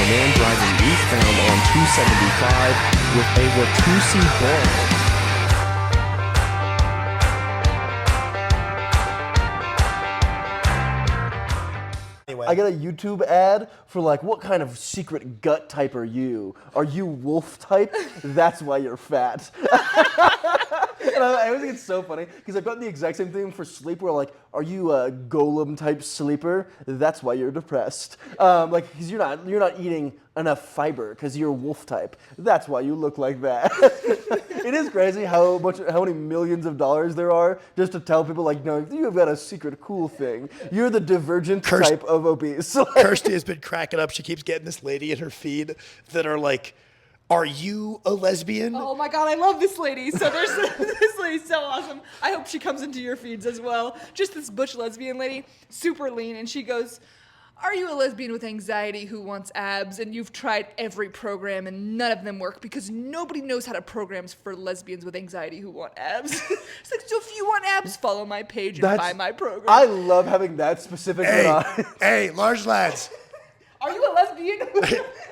a man driving eastbound on 275 with a Watusi ball. Anyway. I got a YouTube ad for like, what kind of secret gut type are you? Are you wolf type? That's why you're fat. And I always think it's so funny because I've gotten the exact same thing for sleep where like, are you a golem type sleeper? That's why you're depressed. Like, because you're not eating enough fiber because you're wolf type. That's why you look like that. It is crazy how many millions of dollars there are just to tell people like, no, you've got a secret cool thing. You're the divergent type of obese. Kirsty has been cracking up. She keeps getting this lady in her feed that are like, are you a lesbian? Oh my God, I love this lady. So there's this lady's so awesome. I hope she comes into your feeds as well. Just this butch lesbian lady, super lean, and she goes, are you a lesbian with anxiety who wants abs and you've tried every program and none of them work because nobody knows how to program for lesbians with anxiety who want abs? It's like, so if you want abs, follow my page and buy my program. I love having that specific Hey, large lads. Are you a lesbian?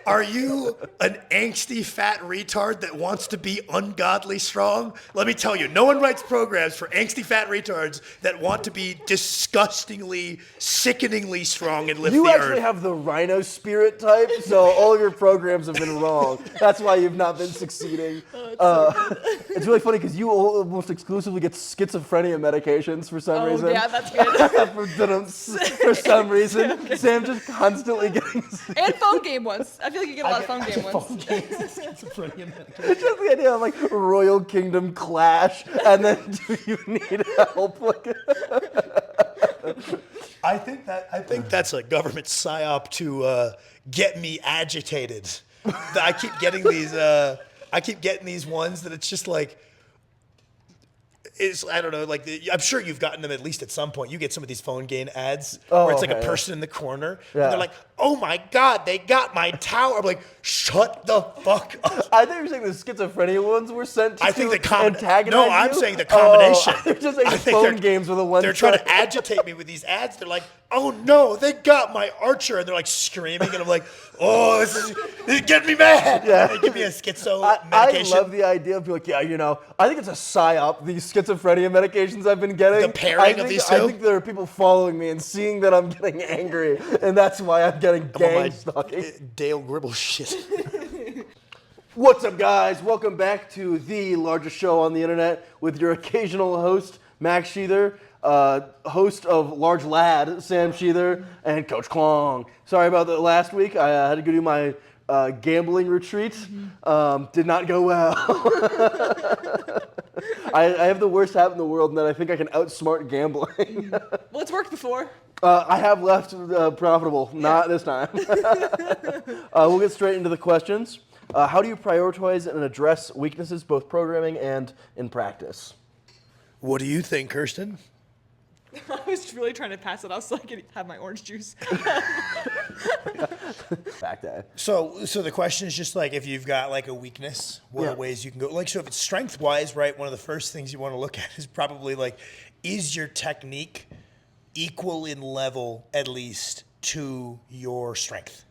Are you an angsty fat retard that wants to be ungodly strong? Let me tell you, no one writes programs for angsty fat retards that want to be disgustingly, sickeningly strong and lift You the actually earth. have the rhino spirit type, so all of your programs have been wrong. That's why you've not been succeeding. It's really funny because you almost exclusively get schizophrenia medications for some reason. Oh, yeah, that's good. for some reason. Okay. Sam just constantly getting sick. And phone game ones. I feel like you get a lot of phone game ones. Schizophrenia medication. It's just the idea of like Royal Kingdom clash, and then do you need help? I think that's a government psyop to get me agitated. I keep getting these ones that it's just like, I don't know, like I'm sure you've gotten them at least at some point. You get some of these phone game ads where it's like a person in the corner and they're like, oh my God, they got my tower. I'm like, shut the fuck up. I think you're saying the schizophrenia ones were sent to antagonize No, you? I'm saying the combination. They're just saying phone games were the ones. They're trying to agitate me with these ads. They're like, oh no, they got my Archer. And they're like screaming. And I'm like, oh, this is getting me mad. Yeah. They give me a schizo I medication. love the idea of like, I think it's a psyop, these schizophrenia medications I've been getting. The pairing of these two? I think there are people following me and seeing that I'm getting angry. And that's why I'm getting gang stalking. Dale Gribble shit. What's up, guys? Welcome back to the largest show on the internet with your occasional host, Max Sheether, host of Large Lad, Sam Sheether, and Coach Klong. Sorry about that last week. I had to go do my gambling retreat. Did not go well. I have the worst habit in the world in that I think I can outsmart gambling. Well, it's worked before. I have left profitable. Not this time. We'll get straight into the questions. How do you prioritize and address weaknesses, both programming and in practice? What do you think, Kirsten? I was really trying to pass it off so I could have my orange juice. Back day. So the question is just like, if you've got like a weakness, what are ways you can go? Like, so if it's strength-wise, right, one of the first things you want to look at is probably like, is your technique equal in level, at least, to your strength?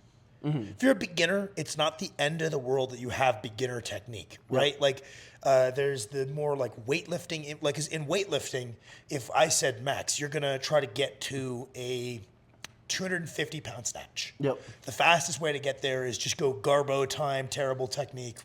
Mm-hmm. If you're a beginner, it's not the end of the world that you have beginner technique, right? Yep. Like, there's the more like weightlifting. Like, in weightlifting, if I said, Max, you're going to try to get to a 250-pound snatch. Yep. The fastest way to get there is just go garbo time, terrible technique,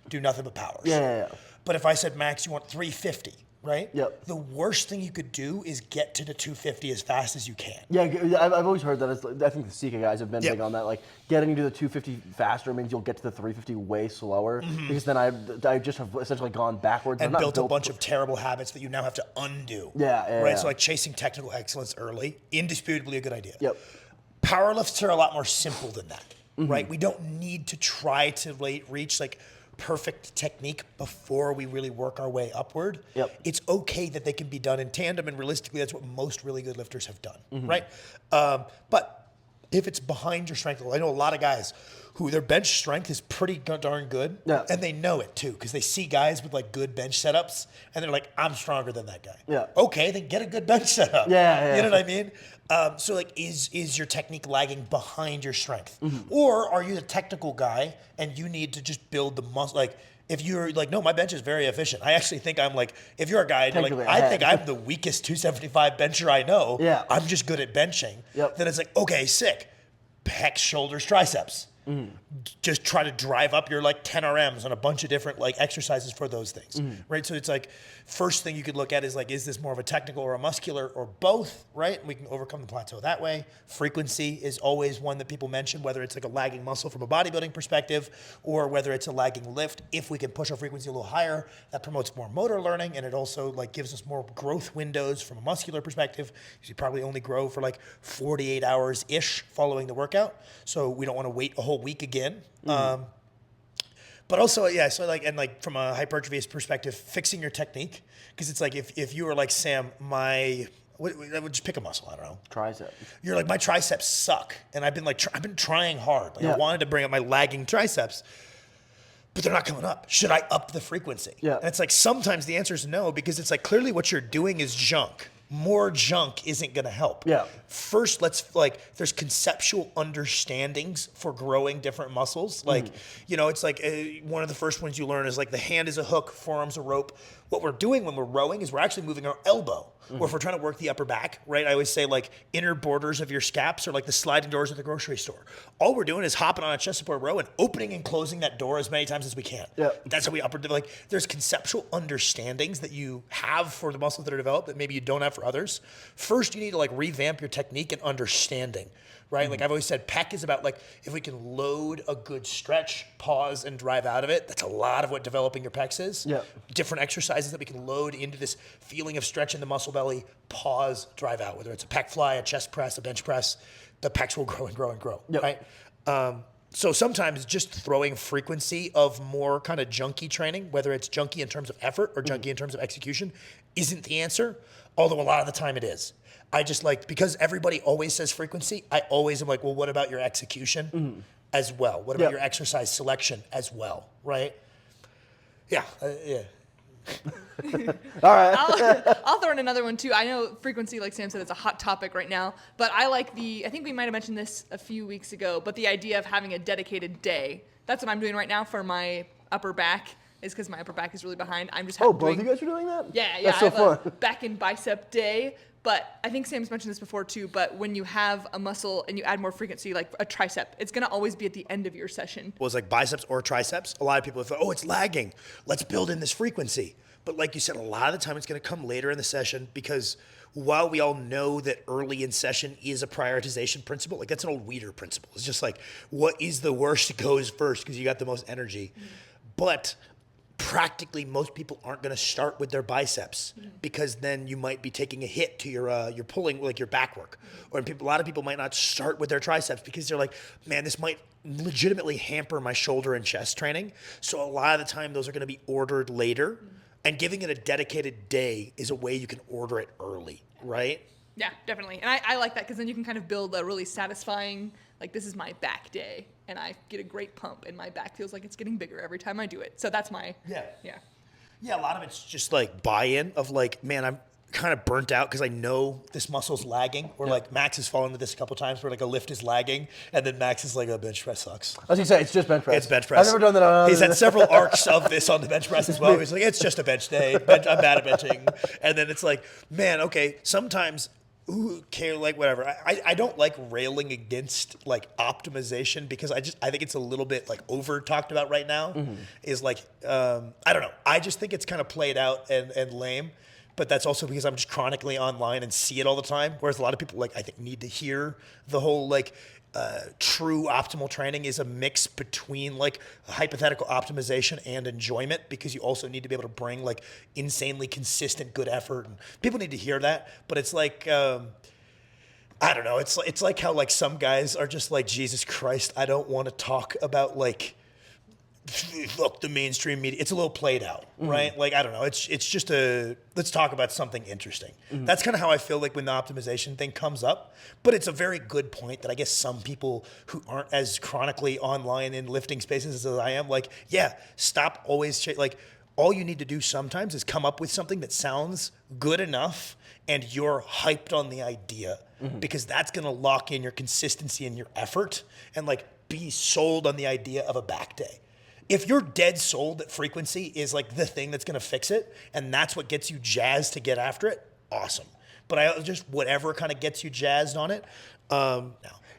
do nothing but powers. Yeah. But if I said, Max, you want 350, right? Yep. The worst thing you could do is get to the 250 as fast as you can. Yeah, I've always heard that. I think the Sika guys have been big on that. Like, getting to the 250 faster means you'll get to the 350 way slower. Mm-hmm. Because then I just have essentially gone backwards. And built a bunch of terrible habits that you now have to undo. Yeah. Right? So like chasing technical excellence early, indisputably a good idea. Yep. Powerlifts are a lot more simple than that, right? We don't need to try to reach like perfect technique before we really work our way upward. Yep. It's okay that they can be done in tandem, and realistically, that's what most really good lifters have done, right? But if it's behind your strength level, I know a lot of guys who their bench strength is pretty darn good. Yeah. And they know it too, because they see guys with like good bench setups and they're like, I'm stronger than that guy. Yeah. Okay, then get a good bench setup. Yeah. You know what I mean? So like, is your technique lagging behind your strength? Or are you the technical guy and you need to just build the muscle? Like, if you're like, no, my bench is very efficient. I actually think I'm like, if you're a guy and you're like, Technically I think I'm the weakest 275 bencher I know. Yeah. I'm just good at benching. Yep. Then it's like, okay, sick. Pecs, shoulders, triceps. Just try to drive up your like 10 RMs on a bunch of different like exercises for those things, right? So it's like, first thing you could look at is like, is this more of a technical or a muscular or both, right? And we can overcome the plateau that way. Frequency is always one that people mention, whether it's like a lagging muscle from a bodybuilding perspective or whether it's a lagging lift. If we can push our frequency a little higher, that promotes more motor learning, and it also like gives us more growth windows from a muscular perspective. You probably only grow for like 48 hours-ish following the workout. So we don't want to wait a whole week again. But also, yeah, so like, and like from a hypertrophy perspective, fixing your technique. Because it's like, if you were like, Sam, I would just pick a muscle, I don't know. Tricep. You're like, my triceps suck. And I've been like, I've been trying hard. Like Yeah. I wanted to bring up my lagging triceps, but they're not coming up. Should I up the frequency? Yeah. And it's like, sometimes the answer is no, because it's like, clearly what you're doing is junk. More junk isn't going to help. Yeah. First, there's conceptual understandings for growing different muscles. Like, you know, it's like one of the first ones you learn is like the hand is a hook, forearm's a rope. What we're doing when we're rowing is we're actually moving our elbow. Or if we're trying to work the upper back, right? I always say like inner borders of your scaps are like the sliding doors at the grocery store. All we're doing is hopping on a chest support row and opening and closing that door as many times as we can. Yeah. That's how we like there's conceptual understandings that you have for the muscles that are developed that maybe you don't have for others. First, you need to like revamp your technique and understanding, right? Like I've always said, PEC is about like, if we can load a good stretch, pause and drive out of it. That's a lot of what developing your pecs is. Yeah. Different exercises that we can load into this feeling of stretch in the muscle belly, pause, drive out. Whether it's a pec fly, a chest press, a bench press, the pecs will grow and grow and grow, Yep. right? So sometimes just throwing frequency of more kind of junky training, whether it's junky in terms of effort or junky in terms of execution, isn't the answer. Although a lot of the time it is. I just like, because everybody always says frequency, I always am like, well, what about your execution as well? What about Yep. your exercise selection as well, right? Yeah, yeah. All right. I'll throw in another one too. I know frequency, like Sam said, is a hot topic right now, but I like I think we might have mentioned this a few weeks ago, but the idea of having a dedicated day. That's what I'm doing right now for my upper back, is because my upper back is really behind. I'm just Oh, both of you guys are doing that? Yeah, That's so I have fun. a back and bicep day. But I think Sam's mentioned this before too, but when you have a muscle and you add more frequency, like a tricep, it's gonna always be at the end of your session. Was like biceps or triceps. A lot of people thought, oh, it's lagging. Let's build in this frequency. But like you said, a lot of the time it's going to come later in the session, because while we all know that early in session is a prioritization principle, like that's an old Weeder principle. It's just like, what is the worst goes first because you got the most energy. But practically most people aren't going to start with their biceps, because then you might be taking a hit to your pulling, like your back work. Or a lot of people might not start with their triceps because they're like, man, this might legitimately hamper my shoulder and chest training. So a lot of the time those are going to be ordered later, and giving it a dedicated day is a way you can order it early, right? Yeah, definitely. And I like that because then you can kind of build a really satisfying, like, this is my back day, and I get a great pump, and my back feels like it's getting bigger every time I do it. So that's my, yeah. Yeah, a lot of it's just like buy-in of like, man, I'm kind of burnt out because I know this muscle's lagging. Or like Max has fallen into this a couple times where like a lift is lagging, and then Max is like, oh, bench press sucks. I was gonna say, it's just bench press. It's bench press. I've never done that on He's had several arcs of this on the bench press as well. He's like, it's just a bench day. I'm bad at benching. And then it's like, man, okay, sometimes who care, like whatever. I don't like railing against like optimization, because I think it's a little bit like over talked about right now. Is like, I don't know. I just think it's kind of played out and lame. But that's also because I'm just chronically online and see it all the time. Whereas a lot of people, like, I think need to hear the whole, like, true optimal training is a mix between, like, hypothetical optimization and enjoyment, because you also need to be able to bring, like, insanely consistent good effort. And people need to hear that. But it's like, I don't know. It's like how, like, some guys are just like, Jesus Christ, I don't want to talk about, like, look, the mainstream media, it's a little played out, right? Like, I don't know. It's just let's talk about something interesting. That's kind of how I feel like when the optimization thing comes up. But it's a very good point that I guess some people who aren't as chronically online in lifting spaces as I am, like, yeah, stop always, like, all you need to do sometimes is come up with something that sounds good enough and you're hyped on the idea because that's going to lock in your consistency and your effort and like be sold on the idea of a back day. If you're dead sold that frequency is like the thing that's going to fix it and that's what gets you jazzed to get after it, awesome. But I just, whatever kind of gets you jazzed on it, no.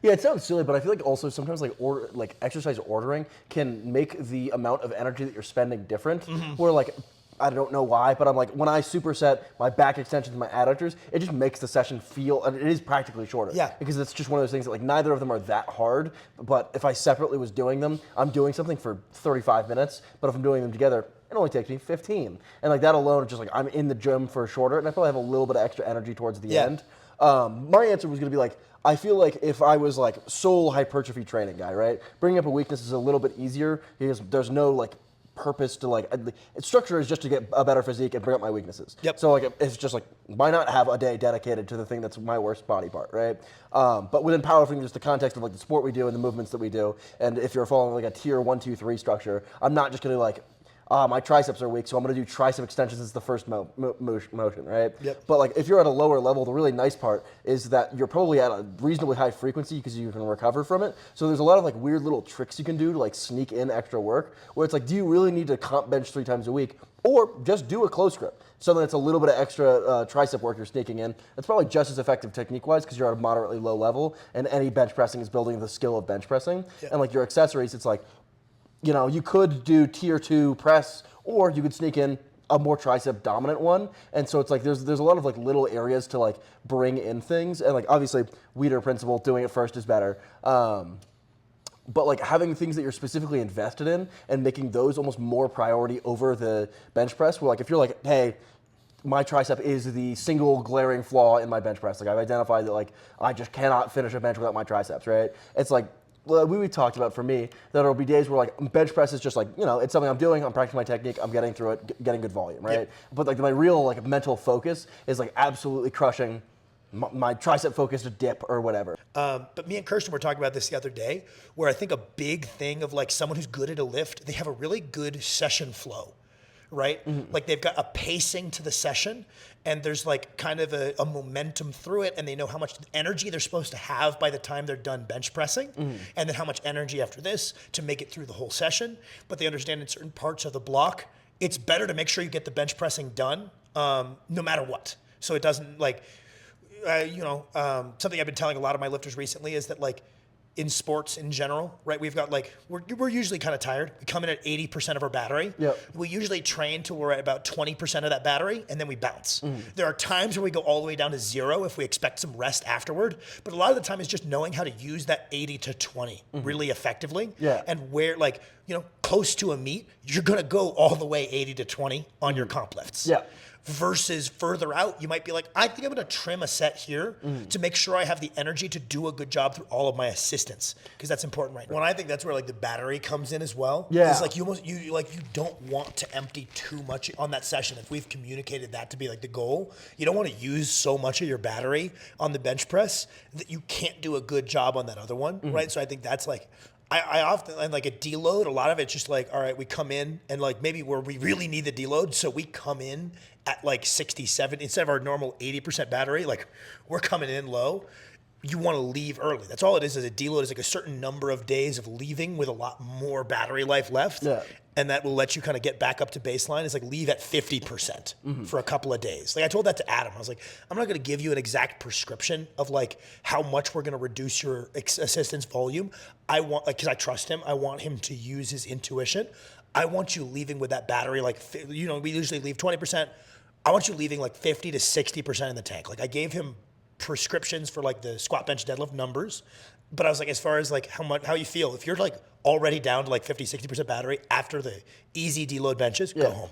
Yeah, it sounds silly, but I feel like also sometimes like exercise ordering can make the amount of energy that you're spending different. Where like, I don't know why, but I'm like, when I superset my back extensions, my adductors, it just makes the session feel, and it is practically shorter. Yeah. Because it's just one of those things that like neither of them are that hard, but if I separately was doing them, I'm doing something for 35 minutes, but if I'm doing them together, it only takes me 15. And like that alone, just like I'm in the gym for shorter, and I probably have a little bit of extra energy towards the end. My answer was gonna be like, I feel like if I was like sole hypertrophy training guy, right? Bringing up a weakness is a little bit easier because there's no like purpose to like, structure is just to get a better physique and bring up my weaknesses. Yep. So like, it's just like, why not have a day dedicated to the thing that's my worst body part, right? But within powerlifting, there's the context of like the sport we do and the movements that we do. And if you're following like a tier 1, 2, 3 structure, I'm not just gonna like, my triceps are weak, so I'm going to do tricep extensions as the first motion, right? Yep. But like if you're at a lower level, the really nice part is that you're probably at a reasonably high frequency because you can recover from it. So there's a lot of like weird little tricks you can do to like sneak in extra work where it's like, do you really need to comp bench 3 times a week? Or just do a close grip. Something that's a little bit of extra tricep work you're sneaking in. That's probably just as effective technique-wise because you're at a moderately low level and any bench pressing is building the skill of bench pressing. Yeah. And like your accessories, it's like, you know, you could do tier 2 press, or you could sneak in a more tricep dominant one. And so it's like there's a lot of like little areas to like bring in things. And like obviously Weider principle, doing it first is better. But like having things that you're specifically invested in and making those almost more priority over the bench press, where like if you're like, hey, my tricep is the single glaring flaw in my bench press. Like I've identified that like I just cannot finish a bench without my triceps, right? It's like, well, we talked about for me that there'll be days where like bench press is just like, you know, it's something I'm doing, I'm practicing my technique, I'm getting through it, getting good volume, right? Yep. But like my real like mental focus is like absolutely crushing my tricep focused dip or whatever. But me and Kirsten were talking about this the other day, where I think a big thing of like someone who's good at a lift, they have a really good session flow, right? Like they've got a pacing to the session and there's like kind of a momentum through it and they know how much energy they're supposed to have by the time they're done bench pressing and then how much energy after this to make it through the whole session. But they understand in certain parts of the block, it's better to make sure you get the bench pressing done no matter what. So it doesn't like, something I've been telling a lot of my lifters recently is that like in sports in general, right? We've got like, we're usually kind of tired. We come in at 80% of our battery. Yep. We usually train till we're at about 20% of that battery and then we bounce. There are times where we go all the way down to 0 if we expect some rest afterward. But a lot of the time is just knowing how to use that 80 to 20 really effectively. Yeah. And where like, you know, close to a meet, you're going to go all the way 80 to 20 on your comp lifts. Yeah. Versus further out, you might be like, I think I'm going to trim a set here to make sure I have the energy to do a good job through all of my assistants, because that's important right now. And I think that's where like the battery comes in as well. Yeah. It's like you don't want to empty too much on that session. If we've communicated that to be like the goal, you don't want to use so much of your battery on the bench press that you can't do a good job on that other one, right? So I think that's like, I often, and like a deload, a lot of it's just like, all right, we come in and like maybe where we really need the deload, so we come in at like 67, instead of our normal 80% battery, like we're coming in low. You want to leave early. That's all it is a deload is like a certain number of days of leaving with a lot more battery life left. Yeah. And that will let you kind of get back up to baseline. It's like leave at 50% for a couple of days. Like I told that to Adam. I was like, I'm not going to give you an exact prescription of like how much we're going to reduce your assistance volume. I want, like, because I trust him, I want him to use his intuition. I want you leaving with that battery, like, you know, we usually leave 20%. I want you leaving like 50 to 60% in the tank. Like I gave him prescriptions for like the squat, bench, deadlift numbers. But I was like, as far as like how you feel, if you're like already down to like 50, 60% battery after the easy deload benches, go home.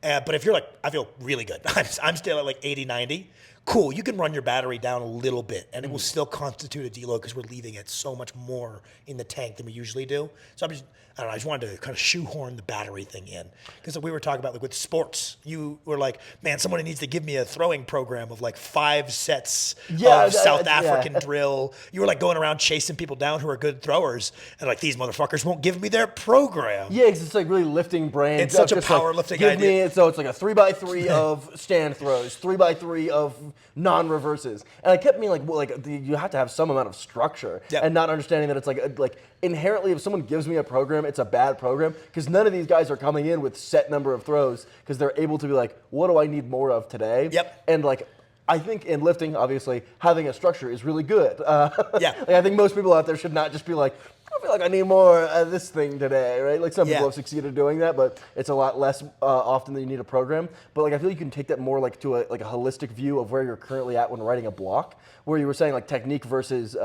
But if you're like, I feel really good. I'm still at like 80, 90. Cool, you can run your battery down a little bit and it will still constitute a deload because we're leaving it so much more in the tank than we usually do. So I don't know, I just wanted to kind of shoehorn the battery thing in. Because we were talking about like with sports, you were like, man, someone needs to give me a throwing program of like 5 sets of South African drill. You were like going around chasing people down who are good throwers. And like, these motherfuckers won't give me their program. Yeah, because it's like really lifting brains. It's such a just like, powerlifting give idea. Me, so it's like a 3x3 of stand throws, 3x3 of non-reverses. And it kept me like you have to have some amount of structure and not understanding that it's like inherently if someone gives me a program, it's a bad program because none of these guys are coming in with set number of throws because they're able to be like, what do I need more of today? And like, I think in lifting, obviously, having a structure is really good. Like I think most people out there should not just be like, I feel like I need more of this thing today, right? Like some people have succeeded doing that, but it's a lot less often than you need a program. But like I feel like you can take that more like to a holistic view of where you're currently at when writing a block, where you were saying like technique versus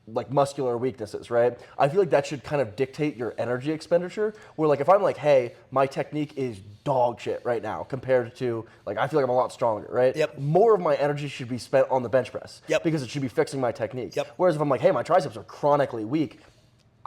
like muscular weaknesses, right? I feel like that should kind of dictate your energy expenditure. Where like if I'm like, hey, my technique is dog shit right now compared to like I feel like I'm a lot stronger, right? More of my energy should be spent on the bench press because it should be fixing my technique. Whereas if I'm like, hey, my triceps are chronically weak,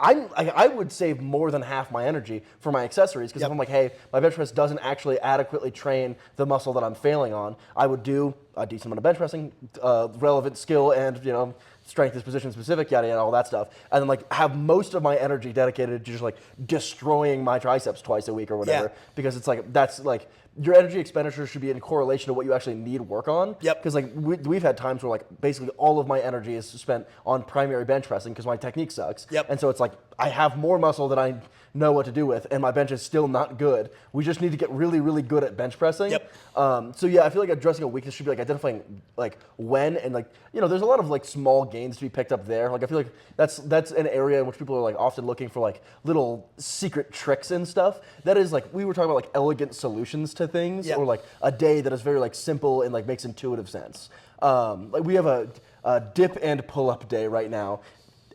I would save more than half my energy for my accessories because if I'm like, hey, my bench press doesn't actually adequately train the muscle that I'm failing on, I would do a decent amount of bench pressing, relevant skill, and strength is position specific, yada yada, all that stuff, and then like have most of my energy dedicated to just like destroying my triceps twice a week or whatever, because it's like that's like your energy expenditure should be in correlation to what you actually need work on. Because like we've had times where like basically all of my energy is spent on primary bench pressing because my technique sucks. And so it's like I have more muscle than I know what to do with, and my bench is still not good. We just need to get really, really good at bench pressing. So yeah, I feel like addressing a weakness should be like identifying like when and like there's a lot of like small gains to be picked up there. Like I feel like that's an area in which people are like often looking for like little secret tricks and stuff. That is like we were talking about like elegant solutions to things or like a day that is very like simple and like makes intuitive sense. Like we have a dip and pull up day right now.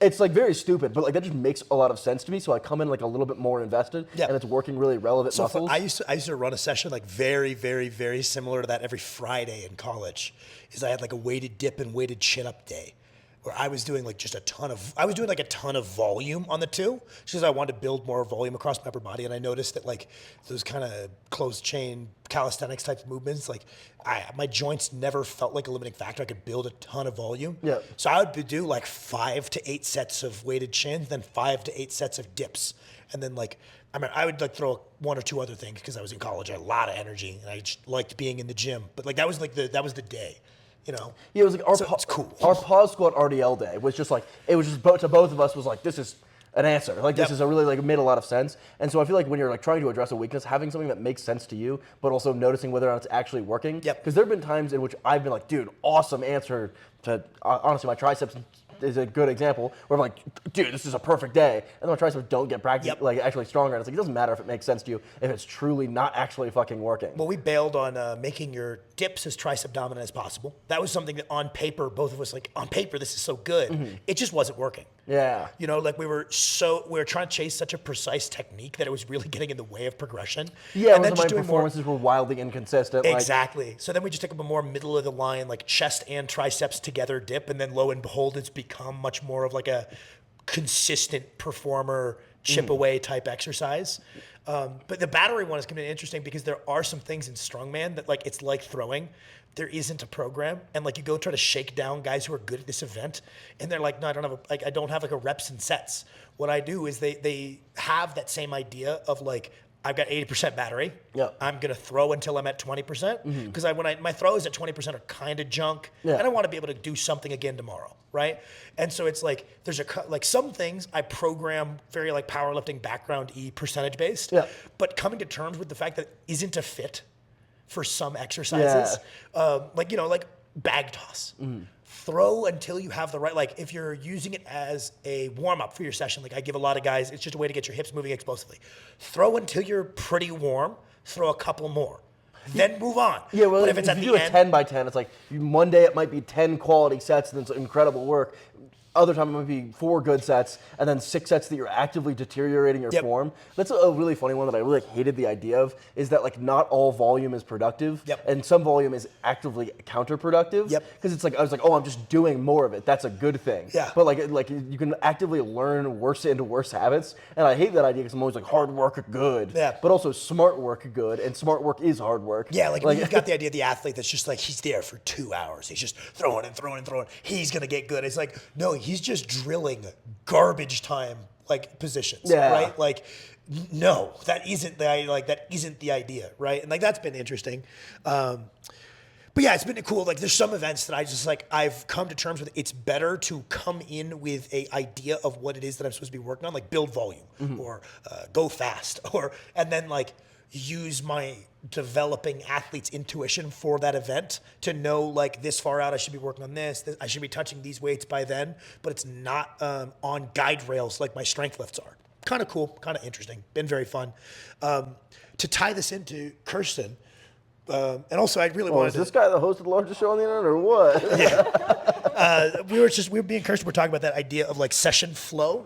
It's like very stupid, but like that just makes a lot of sense to me. So I come in like a little bit more invested, and it's working really relevant muscles. I used to run a session like very, very, very similar to that every Friday in college. I had like a weighted dip and weighted chin up day, where I was doing like just a ton of volume on the two, just because I wanted to build more volume across my upper body. And I noticed that like those kind of closed chain calisthenics type of movements, like my joints never felt like a limiting factor. I could build a ton of volume. So I would do like 5 to 8 sets of weighted chins, then 5 to 8 sets of dips. And then like, I would like throw 1 or 2 other things because I was in college. I had a lot of energy and I just liked being in the gym. But like that was the day. Yeah, it was like it's cool. Our pause squat RDL day was just like to both of us was like this is an answer. Like this is a really like made a lot of sense. And so I feel like when you're like trying to address a weakness, having something that makes sense to you, but also noticing whether or not it's actually working. Because there have been times in which I've been like, dude, awesome answer to honestly my triceps is a good example where I'm like, dude, this is a perfect day. And then my triceps don't get like actually stronger. And it's like, it doesn't matter if it makes sense to you if it's truly not actually fucking working. Well, we bailed on making your dips as tricep dominant as possible. That was something that on paper, both of us like, on paper, this is so good. It just wasn't working. Like we were trying to chase such a precise technique that it was really getting in the way of progression. And then my performances were wildly inconsistent. Exactly. So then we just took up a more middle of the line, like chest and triceps together dip. And then lo and behold, it's become much more of like a consistent performer chip away type exercise. But the battery one is going to be interesting because there are some things in strongman that like, it's like throwing. There isn't a program, and like you go try to shake down guys who are good at this event, and they're like, no, I don't have like a reps and sets. What I do is they have that same idea of like, I've got 80% battery. I'm gonna throw until I'm at 20% because when my throws at 20% are kind of junk, and I want to be able to do something again tomorrow, right? And so it's like there's like some things I program very like powerlifting background percentage based, but coming to terms with the fact that it isn't a fit for some exercises, like bag toss. Throw until you have the right, like if you're using it as a warm up for your session, like I give a lot of guys, it's just a way to get your hips moving explosively. Throw until you're pretty warm, throw a couple more, then move on. But if it's if you do a 10 by 10, it's like one day it might be 10 quality sets and it's incredible work. other time it might be 4 good sets, and then 6 sets that you're actively deteriorating your form. That's a really funny one that I really hated the idea of, is that like not all volume is productive, and some volume is actively counterproductive. Because it's like, I was like, oh, I'm just doing more of it. That's a good thing. But like you can actively learn worse into worse habits, and I hate that idea because I'm always like, hard work good, but also smart work good, and smart work is hard work. Like you've got the idea of the athlete that's just like, he's there for 2 hours. He's just throwing and throwing and throwing. He's going to get good. It's like, no, he's just drilling garbage time like positions, right? Like, no, that isn't the idea, right? And like that's been interesting. But yeah, it's been cool. Like there's some events that I just like, I've come to terms with. It's better to come in with a idea of what it is that I'm supposed to be working on, like build volume or go fast, and then like use my developing athlete's intuition for that event to know like this far out I should be working on this, I should be touching these weights by then, but it's not on guide rails like my strength lifts are. Kind of cool, kind of interesting, been very fun. To tie this into Kirsten, and also I really wanted is this guy the host of the largest show on the internet or what? we were being Kirsten, we're talking about that idea of like session flow.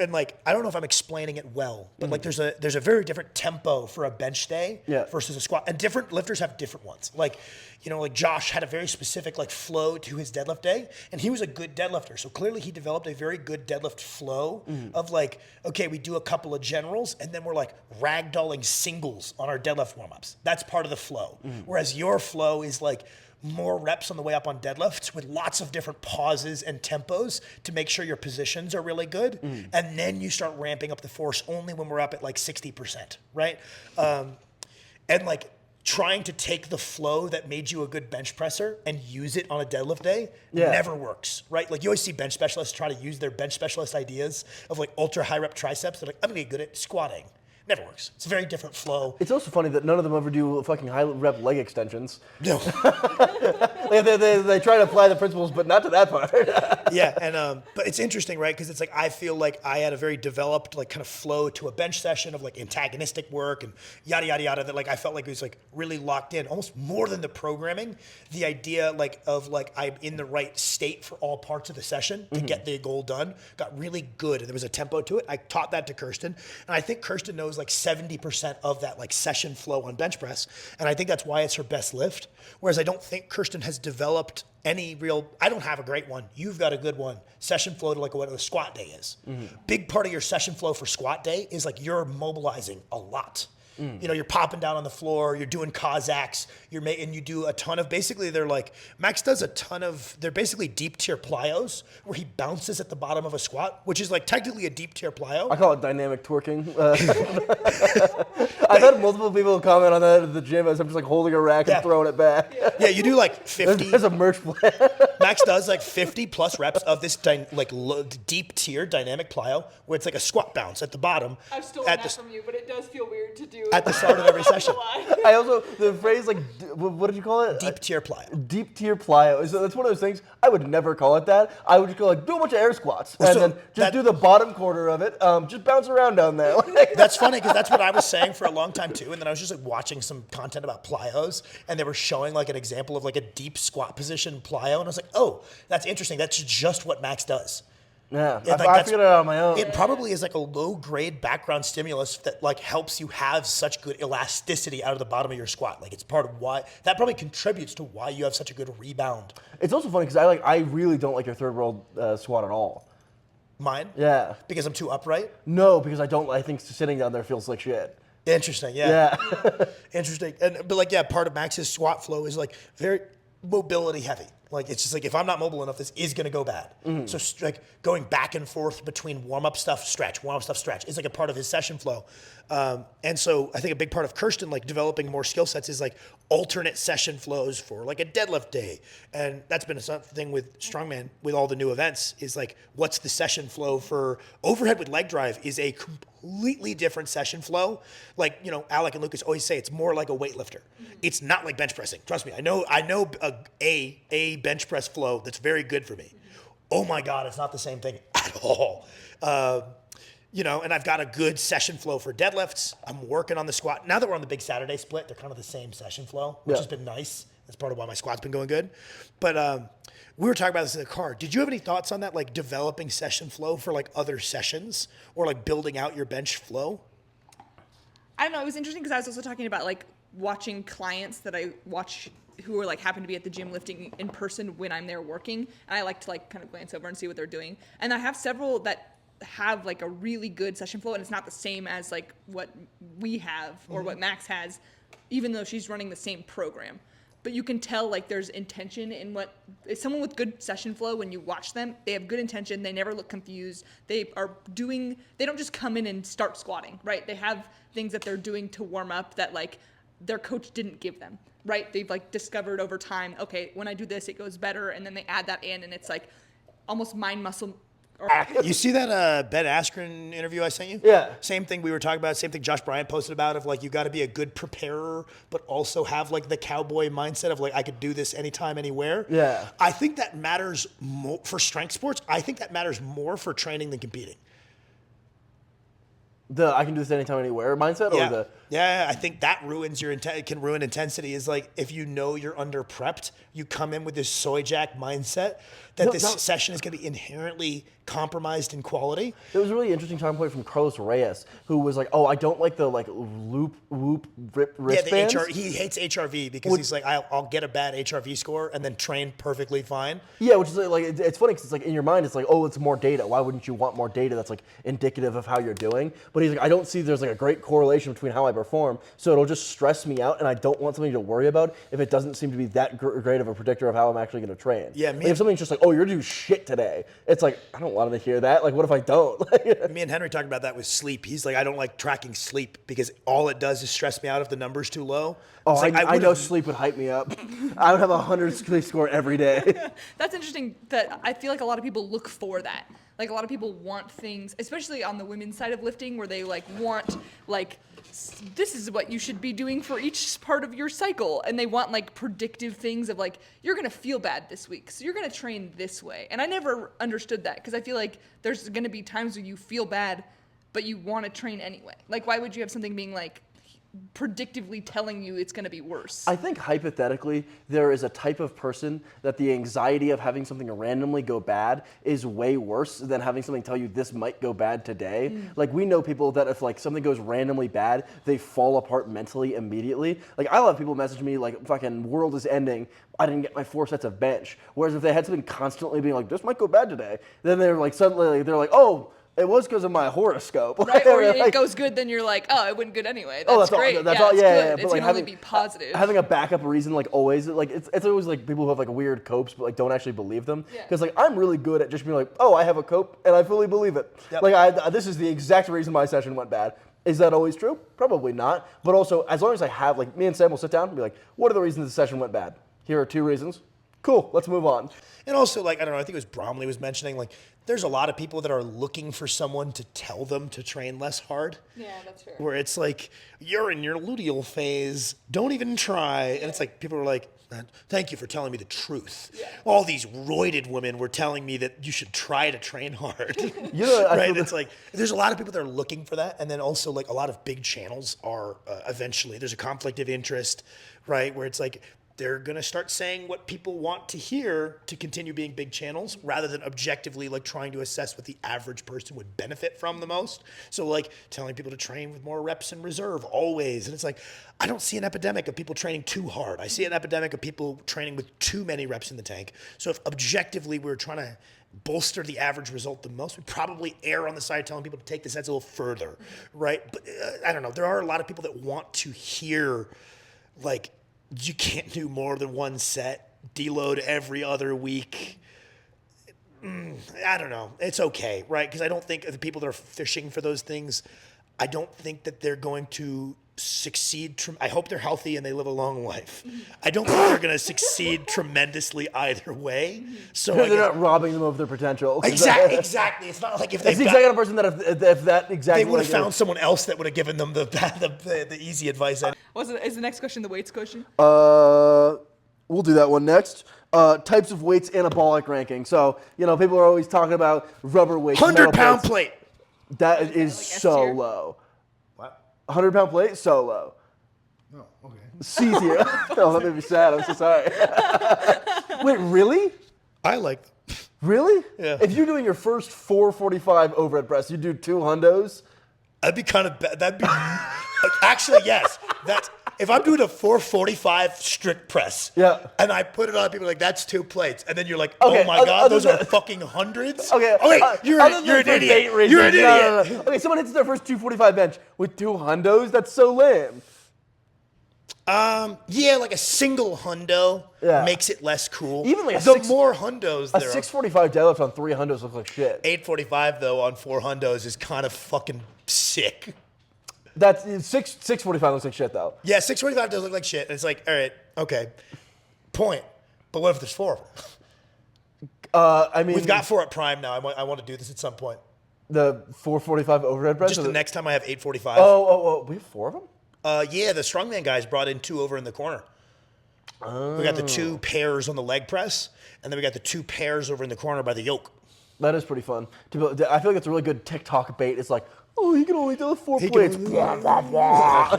And like, I don't know if I'm explaining it well, but like there's a very different tempo for a bench day versus a squat, and different lifters have different ones. Like, you know, like Josh had a very specific like flow to his deadlift day, and he was a good deadlifter. So clearly he developed a very good deadlift flow of like, okay, we do a couple of generals and then we're like ragdolling singles on our deadlift warm-ups. That's part of the flow. Whereas your flow is like more reps on the way up on deadlifts with lots of different pauses and tempos to make sure your positions are really good. And then you start ramping up the force only when we're up at like 60%, right? And like trying to take the flow that made you a good bench presser and use it on a deadlift day never works, right? Like you always see bench specialists try to use their bench specialist ideas of like ultra high rep triceps. They're like, I'm gonna get good at squatting. Never works. It's a very different flow. It's also funny that none of them ever do fucking high rep leg extensions. No. they try to apply the principles, but not to that part. But it's interesting, right? Because it's like, I feel like I had a very developed like kind of flow to a bench session of like antagonistic work and yada, yada, yada, that like I felt like it was like really locked in, almost more than the programming. The idea like of like I'm in the right state for all parts of the session to get the goal done got really good. And there was a tempo to it. I taught that to Kirsten. And I think Kirsten knows like 70% of that like session flow on bench press. And I think that's why it's her best lift. Whereas I don't think Kirsten has developed any real, I don't have a great one. You've got a good one. Session flow to like what a squat day is. Big part of your session flow for squat day is like you're mobilizing a lot. You know, you're popping down on the floor, you're doing Cossacks, and you do a ton of, basically they're like, Max does a ton of, they're basically deep tier plyos where he bounces at the bottom of a squat, which is like technically a deep tier plyo. I call it dynamic twerking. I've had multiple people comment on that at the gym as I'm just like holding a rack and throwing it back. Yeah, you do like 50. There's a merch plan. Max does like 50 plus reps of this deep tier dynamic plyo where it's like a squat bounce at the bottom. I've stolen that from you, but it does feel weird to do at the start of every session. I also, the phrase like, what did you call it? Deep tier plyo. Deep tier plyo. So that's one of those things, I would never call it that. I would just go like, do a bunch of air squats. And then just do the bottom quarter of it. Just bounce around down there. That's funny because that's what I was saying for a long time too. And then I was just like watching some content about plyos and they were showing like an example of like a deep squat position plyo. And I was like, oh, that's interesting. That's just what Max does. Yeah, I figured it out on my own. It probably is like a low-grade background stimulus that like helps you have such good elasticity out of the bottom of your squat. Like it's part of why that probably contributes to why you have such a good rebound. It's also funny because I really don't like your third world squat at all. Mine? Yeah. Because I'm too upright? No, because I think sitting down there feels like shit. Interesting. Yeah. Interesting. But like part of Max's squat flow is like very mobility heavy. Like, it's just like, if I'm not mobile enough, this is going to go bad. So, like, going back and forth between warm-up stuff, stretch, warm-up stuff, stretch is like a part of his session flow. And so I think a big part of Kirsten, like, developing more skill sets is, like, alternate session flows for, like, a deadlift day. And that's been a thing with Strongman, with all the new events, is, like, what's the session flow for overhead with leg drive is a completely different session flow. Like, you know, Alec and Lucas always say it's more like a weightlifter. It's not like bench pressing. Trust me, I know a bench press flow that's very good for me. Oh my God, it's not the same thing at all. You know, and I've got a good session flow for deadlifts. I'm working on the squat. Now that we're on the big Saturday split, they're kind of the same session flow, which has been nice. That's part of why my squat's been going good. But we were talking about this in the car. Did you have any thoughts on that, like developing session flow for like other sessions or like building out your bench flow? I don't know. It was interesting because I was also talking about like watching clients that I watch who are like happen to be at the gym lifting in person when I'm there working, and I like to like kind of glance over and see what they're doing. And I have several that have like a really good session flow, and it's not the same as like what we have or what Max has, even though she's running the same program. But you can tell like there's intention in what is someone with good session flow. When you watch them, they have good intention. They never look confused. They don't just come in and start squatting, right? They have things that they're doing to warm up that like their coach didn't give them, right? They've like discovered over time, okay, when I do this, it goes better. And then they add that in, and it's like almost mind muscle. You see that Ben Askren interview I sent you? Yeah. Same thing we were talking about, same thing Josh Bryant posted about, of like you got to be a good preparer, but also have like the cowboy mindset of like I could do this anytime, anywhere. Yeah. I think that matters more for strength sports. I think that matters more for training than competing. The I can do this anytime, anywhere mindset, Yeah. or the Yeah, I think that ruins your can ruin intensity. Is like if you know you're under prepped, you come in with this soy jack mindset that this session is going to be inherently compromised in quality. There was a really interesting talking point from Carlos Reyes, who was like, "Oh, I don't like the like whoop rip wristbands." Yeah, he hates HRV because he's like, I'll get a bad HRV score and then train perfectly fine. Yeah, which is like it's funny because it's like in your mind it's like, oh, it's more data. Why wouldn't you want more data that's like indicative of how you're doing? But he's like, I don't see there's like a great correlation between how I perform, so it'll just stress me out, and I don't want something to worry about if it doesn't seem to be that great of a predictor of how I'm actually going to train. Yeah, like if something's just like, oh, you're gonna do shit today, it's like I don't want to hear that. Like, what if I don't? Me and Henry talked about that with sleep. He's like, I don't like tracking sleep because all it does is stress me out if the number's too low. Oh, like, I know sleep would hype me up. I would have a 100 sleep score every day. That's interesting that I feel like a lot of people look for that. Like a lot of people want things, especially on the women's side of lifting, where they like want like this is what you should be doing for each part of your cycle, and they want like predictive things of like you're gonna feel bad this week, so you're gonna train this way. And I never understood that because I feel like there's gonna be times where you feel bad, but you want to train anyway. Like why would you have something being like predictively telling you it's going to be worse? I think hypothetically there is a type of person that the anxiety of having something randomly go bad is way worse than having something tell you this might go bad today. Like we know people that if like something goes randomly bad, they fall apart mentally immediately. Like I'll have people message me like fucking world is ending, I didn't get my 4 sets of bench. Whereas if they had something constantly being like this might go bad today, then they're like suddenly they're like, oh, it was because of my horoscope. Right, or like, it goes good, then you're like, oh, it went good anyway. Oh, That's that's great. all. That's yeah, all. it's Yeah, good. yeah. It's But like going to only be positive. having a backup reason, like always, like it's always like people who have like weird copes, but like don't actually believe them. Yeah. Because like I'm really good at just being like, oh, I have a cope, and I fully believe it. Yep. Like this is the exact reason my session went bad. Is that always true? Probably not. But also, as long as I have, like me and Sam will sit down and be like, what are the reasons the session went bad? Here are 2 reasons. Cool, let's move on. And also, like, I don't know, I think it was Bromley was mentioning, like, there's a lot of people that are looking for someone to tell them to train less hard. Yeah, that's fair. Where it's like, you're in your luteal phase, don't even try. And it's like, people are like, thank you for telling me the truth. Yeah. All these roided women were telling me that you should try to train hard. You know, right? It's like, there's a lot of people that are looking for that. And then also, like, a lot of big channels are eventually, there's a conflict of interest, right? Where it's like, they're going to start saying what people want to hear to continue being big channels rather than objectively like trying to assess what the average person would benefit from the most. So like telling people to train with more reps in reserve always. And it's like, I don't see an epidemic of people training too hard. I see an epidemic of people training with too many reps in the tank. So if objectively we're trying to bolster the average result the most, we probably err on the side of telling people to take the sets a little further, right? But I don't know. There are a lot of people that want to hear like, you can't do more than 1 set, deload every other week. I don't know. It's okay, right? Because I don't think the people that are fishing for those things, I don't think that they're going to succeed. I hope they're healthy and they live a long life. I don't think they're going to succeed tremendously either way. So They're not robbing them of their potential. Exactly. It's not like if It's the exact kind of person that if that exactly they would have found someone else that would have given them the easy advice. Is the next question the weights question? We'll do that one next. Types of weights anabolic ranking. So, you know, people are always talking about rubber weights. 100-pound plate. That is like so S tier? low. What? 100-pound plate, so low. Oh, okay. C tier. Oh, that made me sad. I'm so sorry. Wait, really? I like them. Really? Yeah. If you're doing your first 445 overhead press, you do 2 hundos. That'd be kind of bad. That'd be actually yes. That's if I'm doing a 445 strict press. Yeah. And I put it on, people are like that's 2 plates, and then you're like, Okay, oh my other god, those are than- fucking hundreds. Okay. Oh wait, you're other an than for idiot. bait reasons, You're an idiot. no. Okay, someone hits their first 245 bench with 2 hundos. That's so lame. Yeah, like a single hundo Yeah. makes it less cool. Even like a the six- more hundos A there are. 645 deadlift on 3 hundos look like shit. 845 though on 4 hundos is kind of fucking sick. That's 645 looks like shit though. Yeah, 645 does look like shit. And it's like, all right, okay, point. But what if there's 4 of them? I mean, We've got 4 at Prime now. I want to do this at some point. the 445 overhead press. Just or the next time I have 845. Oh, we have 4 of them. Yeah, the strongman guys brought in 2 over in the corner. We got the 2 pairs on the leg press, and then we got the 2 pairs over in the corner by the yoke. That is pretty fun. I feel like it's a really good TikTok bait. It's like, oh, you can only do the 4 He plates. can- Blah, blah, blah.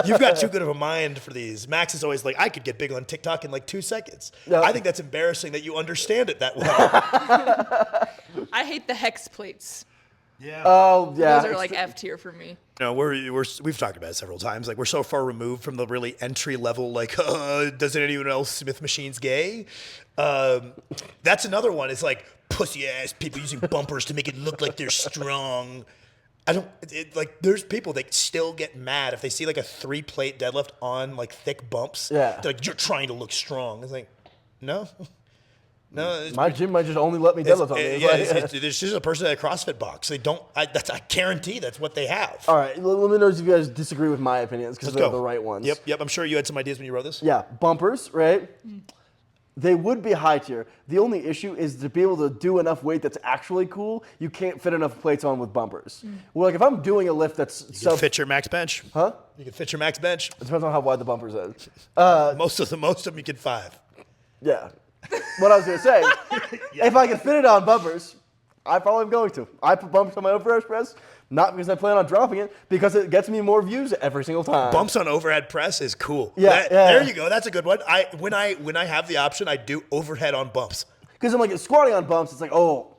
You've got too good of a mind for these. Max is always like, I could get big on TikTok in like 2 seconds. Yeah. I think that's embarrassing that you understand it that well. I hate the hex plates. Yeah. Oh yeah. Those are like F tier for me. No, we've talked about it several times. Like we're so far removed from the really entry level. Like, doesn't anyone else Smith Machine's gay? That's another one. It's like pussy ass people using bumpers to make it look like they're strong. Like there's people that still get mad if they see like a 3-plate deadlift on like thick bumps. Yeah. They're like, you're trying to look strong. It's like, no. It's My gym might just only let me deadlift on these. Like- there's just a person at a CrossFit box. They don't. I guarantee that's what they have. All right, let me know if you guys disagree with my opinions because Let's they're go. the right ones. Yep. I'm sure you had some ideas when you wrote this. Yeah, bumpers, right? They would be high tier. The only issue is to be able to do enough weight that's actually cool, you can't fit enough plates on with bumpers. Well, like if I'm doing a lift that's You can sub, fit your max bench. huh? You can fit your max bench. It depends on how wide the bumpers is. Most of them you can 5. Yeah. What I was gonna say, if I can fit it on bumpers, I probably am going to. I put bumpers on my overhead press, not because I plan on dropping it, because it gets me more views every single time. Bumps on overhead press is cool. Yeah. There you go. That's a good one. When I have the option, I do overhead on bumps. Because I'm like squatting on bumps, it's like, oh,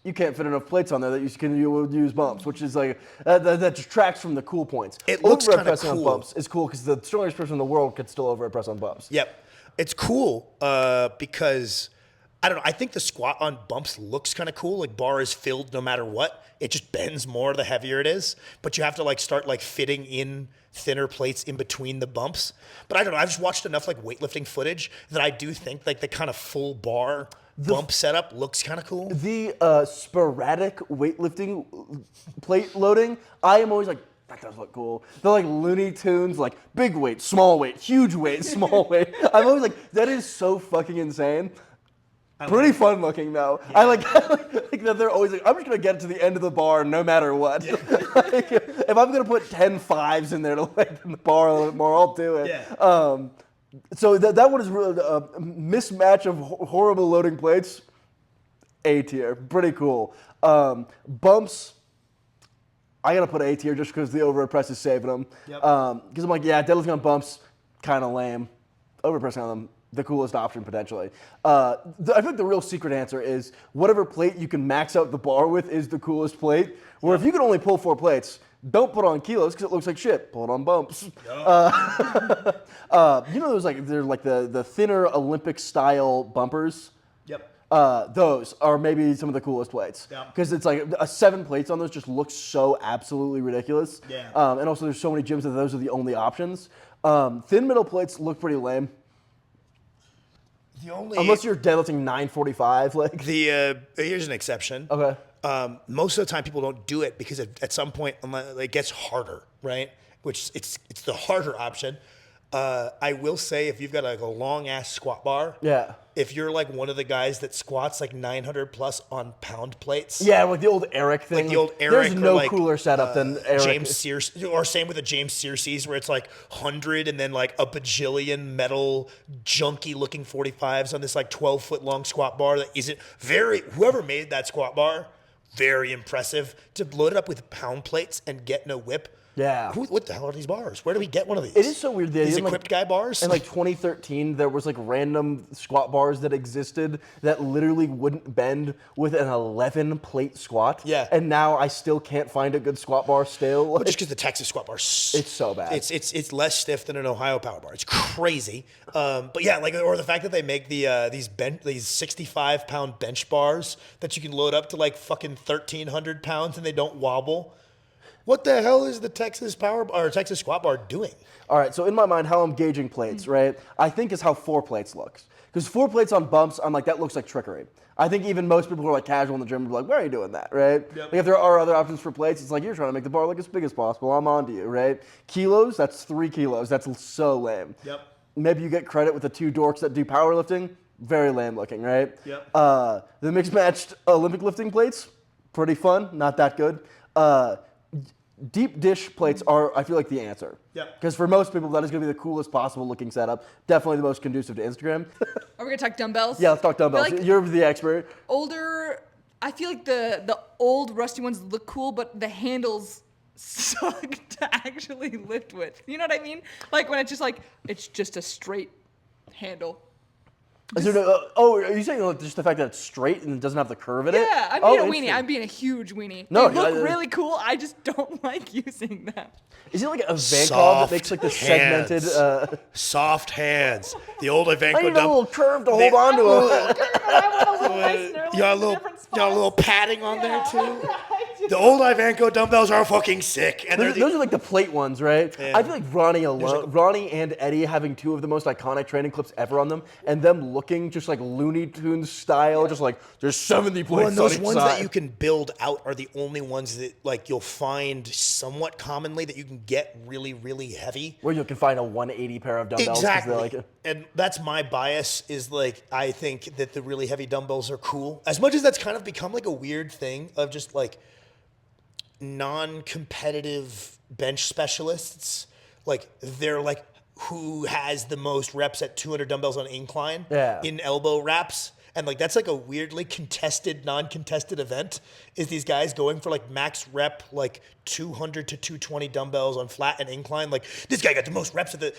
you can't fit enough plates on there that you will use bumps, which is like that detracts from the cool points. It looks Overhead kinda pressing cool. on bumps is cool because the strongest person in the world could still overhead press on bumps. Yep. It's cool because I don't know. I think the squat on bumps looks kind of cool. Like bar is filled no matter what. It just bends more the heavier it is. But you have to like start like fitting in thinner plates in between the bumps. But I don't know. I've just watched enough like weightlifting footage that I do think like the kind of full bar bump setup looks kind of cool. The sporadic weightlifting plate loading, I am always like, that does look cool. They're like Looney Tunes, like big weight, small weight, huge weight, small weight. I'm always like, that is so fucking insane. Pretty fun looking though. Yeah. I like that they're always like, I'm just gonna get it to the end of the bar no matter what. Yeah. Like, if I'm gonna put 10 5s in there to lengthen the bar a little bit more, I'll do it. Yeah. So that one is really a mismatch of horrible loading plates. A tier, pretty cool. Bumps, I gotta put A tier just because the overhead press is saving them. Yep. Because I'm like, yeah, deadlifting on bumps, kind of lame. Overhead pressing on them, the coolest option potentially. I think the real secret answer is whatever plate you can max out the bar with is the coolest plate. Where if you can only pull 4 plates, don't put on kilos because it looks like shit. Pull it on bumps. You know, they're like the thinner Olympic style bumpers. Yep. Those are maybe some of the coolest plates. Yeah. Because it's like 7 plates on those just looks so absolutely ridiculous. Yeah. And also there's so many gyms that those are the only options. Thin middle plates look pretty lame. The only Unless you're deadlifting 945, like. here's an exception. Okay. Most of the time, people don't do it because at some point it gets harder, right? Which it's the harder option. I will say if you've got like a long ass squat bar, Yeah. If you're like one of the guys that squats like 900 plus on pound plates, Yeah, like the old Eric thing. like the old Eric, There's no or like, cooler setup than Eric. James Sears, or same with the James Searcy's where it's like 100 and then like a bajillion metal junky looking 45s on this like 12-foot long squat bar that isn't whoever made that squat bar, very impressive. To load it up with pound plates and get no whip, Yeah. What the hell are these bars? Where do we get one of these? It is so weird. These equipped guy bars? In like 2013, there was like random squat bars that existed that literally wouldn't bend with an 11 plate squat. Yeah. And now I still can't find a good squat bar still. Well, just because the Texas squat bar, it's so bad. It's less stiff than an Ohio power bar. It's crazy. But yeah, like, or the fact that they make these 65-pound bench bars that you can load up to like fucking 1,300 pounds and they don't wobble. What the hell is the Texas Texas squat bar doing? All right, so in my mind, how I'm gauging plates, right, I think is how 4 plates looks. Because 4 plates on bumps, I'm like, that looks like trickery. I think even most people who are like casual in the gym would be like, why are you doing that, right? Yep. Like if there are other options for plates, it's like, you're trying to make the bar look as big as possible. I'm on to you, right? Kilos, that's 3 kilos. That's so lame. Yep. Maybe you get credit with the 2 dorks that do powerlifting. Very lame looking, right? Yep. The mixed matched Olympic lifting plates, pretty fun, not that good. Deep dish plates are, I feel like, the answer. Yeah. Because for most people, that is going to be the coolest possible looking setup. Definitely the most conducive to Instagram. Are we gonna talk dumbbells? Yeah, let's talk dumbbells. Like You're the expert. older, I feel like the old rusty ones look cool, but the handles suck to actually lift with. You know what I mean? Like when it's just a straight handle. Is there no, are you saying like, just the fact that it's straight and it doesn't have the curve in it? Yeah, I'm being a weenie. Interesting. I'm being a huge weenie. No, they look yeah, really cool. I just don't like using them. Is it like a Vankov that makes like the segmented? Soft hands. The old Ivanko I need a little curve to hold on to it. I want to look nice and early You got a in little, different you got a little spots. padding on there too. I do. The old Ivanko dumbbells are fucking sick, and they're Those are like the plate ones, right? Yeah. I feel like Ronnie and Eddie having 2 of the most iconic training clips ever on them, and them looking just like Looney Tunes style, just like there's 70 plates Well, and those on each ones side. that you can build out are the only ones that like you'll find somewhat commonly that you can get really, really heavy. Where you can find a 180 pair of dumbbells. 'Cause Exactly. they're like, And that's my bias is like, I think that the really heavy dumbbells are cool. As much as that's kind of become like a weird thing of just like non-competitive bench specialists, like they're like, who has the most reps at 200 dumbbells on incline in elbow wraps. And like, that's like a weirdly contested, non-contested event is these guys going for like max rep, like 200 to 220 dumbbells on flat and incline. Like this guy got the most reps of the,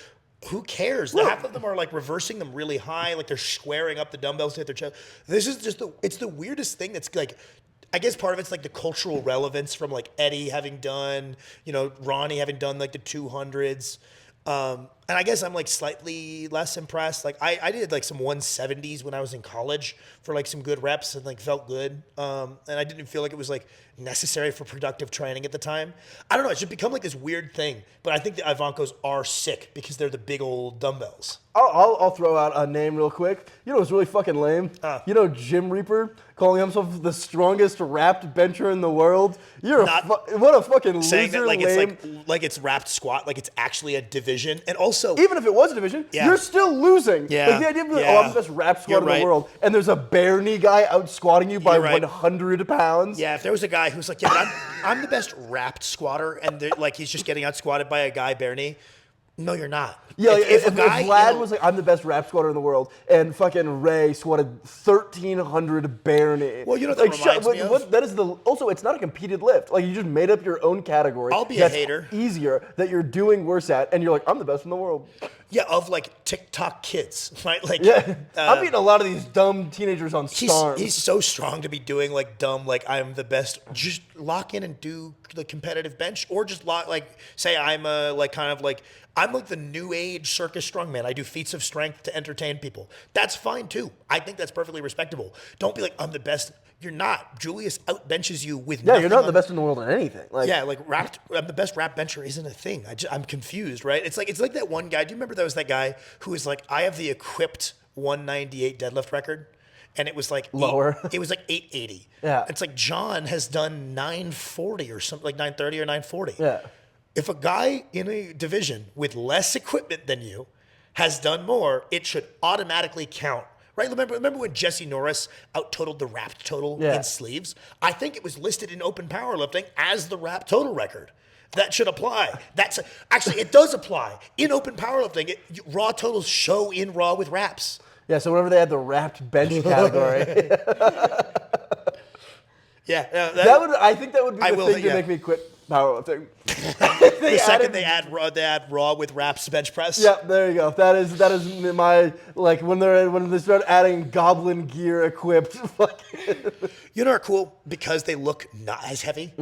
who cares? Half of them are like reversing them really high. Like they're squaring up the dumbbells to hit their chest. This is just it's the weirdest thing that's like, I guess part of it's like the cultural relevance from like Eddie having done, Ronnie having done like the 200s. And I guess I'm like slightly less impressed. Like I did like some 170s when I was in college for like some good reps and like felt good. And I didn't feel like it was like necessary for productive training at the time. I don't know. It should become like this weird thing. But I think the Ivankos are sick because they're the big old dumbbells. I'll throw out a name real quick. You know what's really fucking lame? Jim Reaper calling himself the strongest wrapped bencher in the world. What a fucking loser. Saying that like lame. it's like it's wrapped squat, like it's actually a division. And also Even if it was a division, you're still losing. Yeah. Like the idea of I'm the best wrap squat You're in the world, and there's a bare knee guy out squatting you by You're right. 100 pounds. Yeah, if there was a guy who's like, yeah, but I'm the best wrapped squatter, and like he's just getting out squatted by a guy bare knee. No, you're not. Yeah, if if Vlad was like, I'm the best rap squatter in the world, and fucking Ray squatted 1,300 bare knee. Well, you know what that reminds me of? That is also, it's not a competed lift. Like, you just made up your own category. I'll be a that's hater. Easier that you're doing worse at, and you're like, I'm the best in the world. Yeah, of like TikTok kids, right? Like, Yeah, I'm beating a lot of these dumb teenagers on STARMs. he's so strong to be doing like dumb, like I'm the best. Just lock in and do the competitive bench, or just say I'm I'm like the new age circus strongman. I do feats of strength to entertain people. That's fine too. I think that's perfectly respectable. Don't be like, I'm the best. You're not. Julius outbenches you with nothing. You're not the best in the world at anything. Like, I'm the best rap bencher isn't a thing. I'm confused, right? It's like that one guy. Do you remember there was that guy who was like, I have the equipped 198 deadlift record? And it was like lower. It was like 880. Yeah. It's like John has done 940 or something, like 930 or 940. Yeah. If a guy in a division with less equipment than you has done more, it should automatically count. Right? Remember when Jesse Norris out-totaled the wrapped total in sleeves? I think it was listed in open powerlifting as the wrapped total record. That should apply. Actually, it does apply. In open powerlifting, raw totals show in raw with wraps. Yeah, so whenever they had the wrapped bench category. Yeah. I think that would be the thing to make me quit powerlifting. The second they add raw with wraps bench press. Yeah, there you go. That is my like when they start adding goblin gear equipped. You know, are cool because they look not as heavy.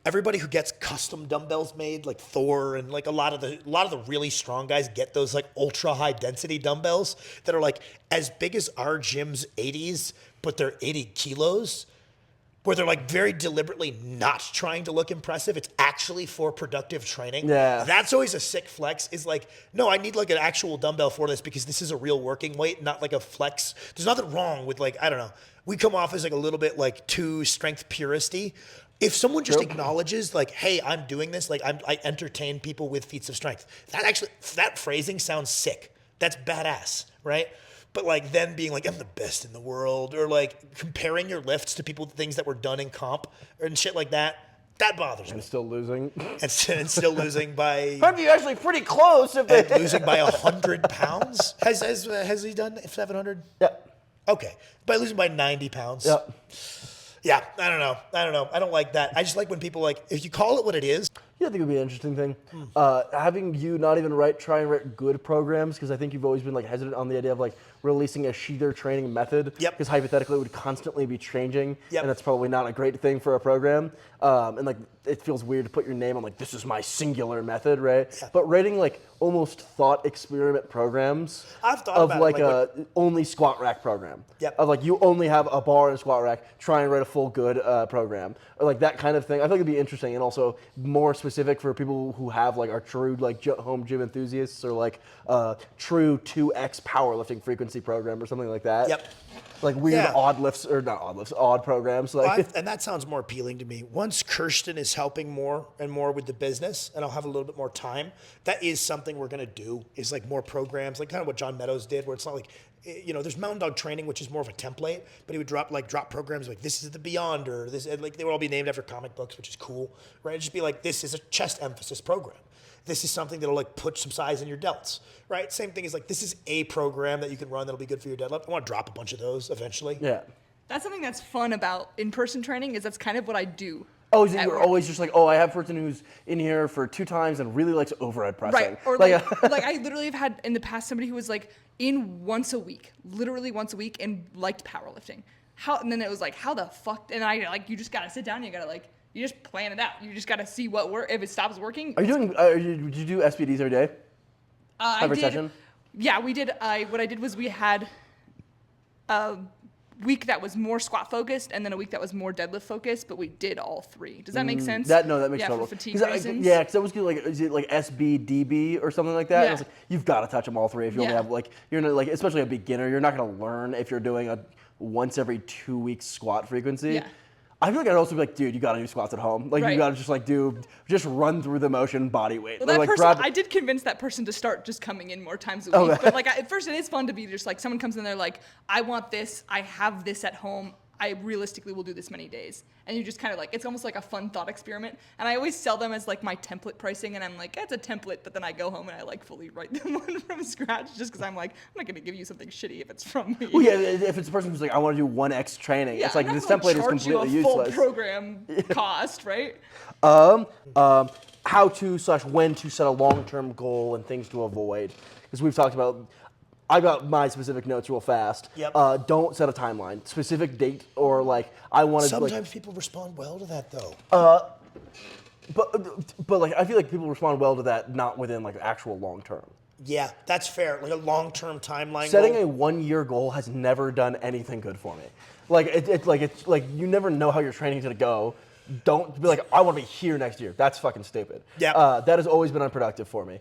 Everybody who gets custom dumbbells made, like Thor and like a lot of the really strong guys get those like ultra high density dumbbells that are like as big as our gym's 80s, but they're 80 kilos. Where they're like very deliberately not trying to look impressive. It's actually for productive training. Yeah. That's always a sick flex is like, no, I need like an actual dumbbell for this because this is a real working weight, not like a flex. There's nothing wrong with like, I don't know. We come off as like a little bit like too strength puristy. If someone just acknowledges like, hey, I'm doing this, like I entertain people with feats of strength. That phrasing sounds sick. That's badass, right? But like then being like, I'm the best in the world, or like comparing your lifts to things that were done in comp and shit like that bothers me. And still losing. And still losing by Aren't you actually pretty close? losing by 100 pounds. Has he done 700? Yeah. Okay, by losing by 90 pounds. Yeah. Yeah, I don't know. I don't like that. I just like when people like, if you call it what it is. Yeah, I think it would be an interesting thing. Having you not even try and write good programs, because I think you've always been like hesitant on the idea of like releasing a sheather training method. Yep. Because hypothetically it would constantly be changing. Yep. And that's probably not a great thing for a program. And like it feels weird to put your name on like this is my singular method, right? Yeah. But writing like almost thought experiment programs I've thought of about like it, like a only squat rack program. Yep. Of like you only have a bar and a squat rack, try and write a full good program. Or like that kind of thing. I think it'd be interesting and also more specific for people who have like are true like home gym enthusiasts or like true 2x powerlifting frequency program or something like that. Yep. Like weird odd programs. Like And that sounds more appealing to me. Once Kirsten is helping more and more with the business, and I'll have a little bit more time, that is something we're going to do, is like more programs, like kind of what John Meadows did, where it's not like, you know, there's Mountain Dog Training, which is more of a template, but he would drop programs like this is the Beyonder, this, and like they would all be named after comic books, which is cool, right? It'd just be like, this is a chest emphasis program. This is something that'll like put some size in your delts, right? Same thing is like, this is a program that you can run that'll be good for your deadlift. I want to drop a bunch of those eventually. yeah. That's something that's fun about in-person training is that's kind of what I do. Oh, so at you're work. always just like, oh, I have a person who's in here for 2 times and really likes overhead pressing. Right. Or like, like I literally have had in the past somebody who was like in literally once a week and liked powerlifting. And then it was like, how the fuck? And I like, you just got to sit down and you got to like, you just plan it out. You just got to see what works. If it stops working. Are you doing, did you do SPDs every day? Every session? Yeah, we did. What I did was we had a week that was more squat focused and then a week that was more deadlift focused, but we did all 3. Does that make sense? That makes yeah, total. for fatigue 'Cause reasons. Yeah, because I was like, is it like SBDB or something like that? Yeah. I was like, you've got to touch them all 3 if you only Yeah. have like you're not, like especially a beginner, you're not going to learn if you're doing a once every 2 weeks squat frequency. Yeah. I feel like I'd also be like, dude, you got to do squats at home. Like Right. you got to just like just run through the motion body weight. Well, that like, person, I did convince that person to start just coming in more times a week. Okay. But like at first, it is fun to be just like someone comes in there like, I want this, I have this at home. I realistically will do this many days. And you just kind of like, it's almost like a fun thought experiment. And I always sell them as like my template pricing. And I'm like, it's a template. But then I go home and I like fully write them one from scratch just because I'm like, I'm not going to give you something shitty if it's from me. Well, yeah, if it's a person who's like, I want to do 1x training, it's like I'm this not gonna template is charge you completely a full useless. program cost, right? How to / when to set a long-term goal and things to avoid. Because we've talked about, I got my specific notes real fast. Yep. Don't set a timeline, specific date, or like I want to. Sometimes people respond well to that though. But like I feel like people respond well to that, not within like actual long term. Yeah, that's fair. Like a long-term timeline. Setting goal. a 1-year goal has never done anything good for me. Like it's like you never know how your training's gonna go. Don't be like, I want to be here next year. That's fucking stupid. Yeah. That has always been unproductive for me.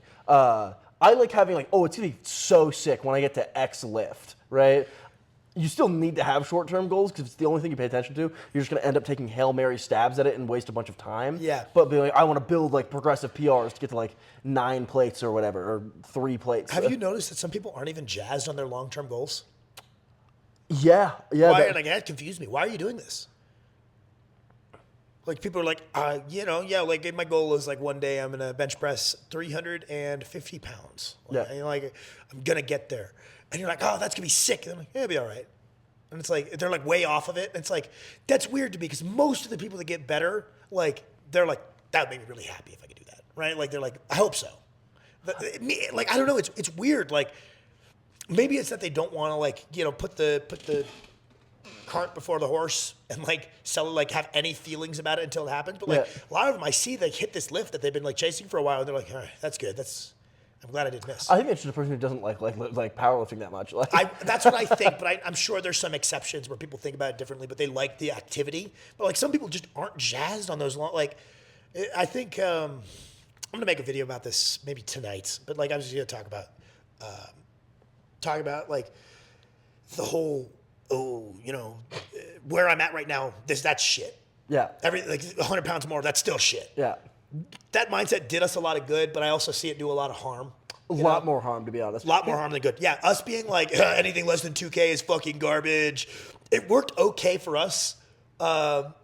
I like having like, oh, it's gonna be so sick when I get to X lift, right? You still need to have short-term goals because it's the only thing you pay attention to. You're just gonna end up taking Hail Mary stabs at it and waste a bunch of time. Yeah. But be like, I want to build like progressive PRs to get to like 9 plates or whatever, or 3 plates. Have you noticed that some people aren't even jazzed on their long-term goals? Yeah. Why? Like that confused me. Why are you doing this? Like people are like, like my goal is like one day I'm gonna bench press 350 pounds. Like, Yeah. and like I'm gonna get there, and you're like, oh, that's gonna be sick. And I'm like, yeah, it'll be all right. And it's like they're like way off of it. And it's like that's weird to me because most of the people that get better, like they're like that would make me really happy if I could do that, right? Like they're like, I hope so. Like I don't know, it's weird. Like maybe it's that they don't want to like put the cart before the horse and like sell it, like have any feelings about it until it happens. But like a lot of them, I see they hit this lift that they've been like chasing for a while, and they're like, all right, that's good. I'm glad I didn't miss. I think it's just a person who doesn't like powerlifting that much. Like, That's what I think, but I'm sure there's some exceptions where people think about it differently, but they like the activity. But like some people just aren't jazzed on those long. Like I think I'm gonna make a video about this maybe tonight, but like I was just gonna talk about like the whole where I'm at right now. That's shit. yeah. Everything like 100 pounds more, that's still shit. Yeah. That mindset did us a lot of good, but I also see it do a lot of harm. A lot more harm, to be honest. A lot more harm than good. Yeah, us being like, anything less than 2K is fucking garbage. It worked okay for us, but